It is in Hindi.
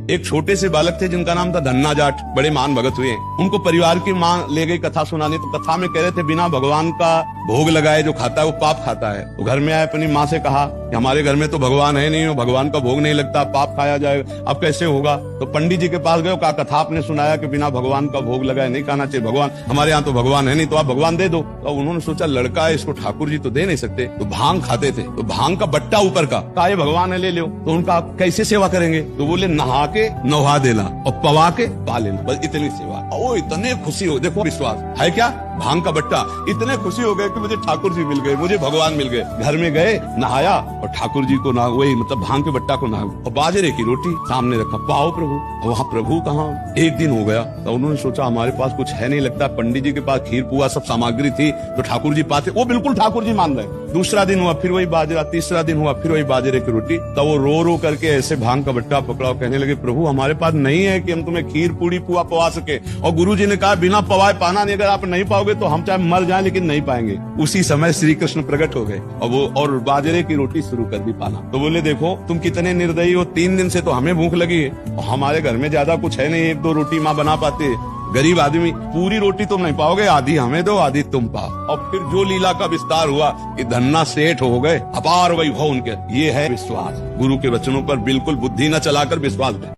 एक छोटे से बालक थे जिनका नाम था धन्ना जाट, बड़े महान भगत हुए। उनको परिवार की माँ ले गई कथा सुनाने, तो कथा में कह रहे थे बिना भगवान का भोग लगाए जो खाता है वो पाप खाता है। तो घर में आए, अपनी माँ से कहा कि हमारे घर में तो भगवान है नहीं, भगवान का भोग नहीं लगता, पाप खाया जाएगा, अब कैसे होगा। तो पंडित जी के पास गए, कहा कथा आपने सुनाया कि बिना भगवान का भोग लगाए नहीं खाना चाहिए, भगवान हमारे यहाँ तो भगवान है नहीं, तो आप भगवान दे दो। तो उन्होंने सोचा लड़का है, इसको ठाकुर जी तो दे नहीं सकते, तो भांग खाते थे, तो भांग का बट्टा ऊपर का, कहा ये भगवान है ले लो। तो उनका कैसे सेवा करेंगे, तो बोले नहा के नहा देना और पवा के पा लेना, बस इतनी सेवा। ओ इतने खुशी हो, देखो विश्वास है क्या, भांग का बट्टा, इतने खुशी हो गए कि मुझे ठाकुर जी मिल गए, मुझे भगवान मिल गए। घर में गए, नहाया और ठाकुर जी को ना वही मतलब भांग के बट्टा को नहा, और बाजरे की रोटी सामने रखा, पाओ प्रभु। वहाँ प्रभु कहाँ, एक दिन हो गया। तो उन्होंने सोचा हमारे पास कुछ है नहीं लगता, पंडित जी के पास खीर पुआ सब सामग्री थी, तो ठाकुर जी पाते, वो बिल्कुल ठाकुर जी मान रहे। दूसरा दिन हुआ फिर वही बाजरा, तीसरा दिन हुआ फिर वही बाजरे की रोटी। तब वो रो रो करके ऐसे भांग का बट्टा पकड़ा, कहने लगे प्रभु हमारे पास नहीं है कि हम तुम्हें खीर पूड़ी पुआ पवा सके, और गुरु जी ने कहा बिना पवाए पाना नहीं, अगर आप नहीं पाओगे तो हम चाहे मर जाएं लेकिन नहीं पाएंगे। उसी समय श्री कृष्ण प्रकट हो गए और बाजरे की रोटी शुरू कर दी पाना। तो बोले देखो तुम कितने निर्दयी हो, 3 दिन से तो हमें भूख लगी है और हमारे घर में ज्यादा कुछ है नहीं, 1-2 रोटी माँ बना पाते है, गरीब आदमी, पूरी रोटी तुम नहीं पाओगे, आधी हमें दो आधी तुम पाओ। और फिर जो लीला का विस्तार हुआ कि धन्ना सेठ हो गए, अपार वैभव उनके। ये है विश्वास, गुरु के वचनों पर बिल्कुल बुद्धि न चलाकर विश्वास है।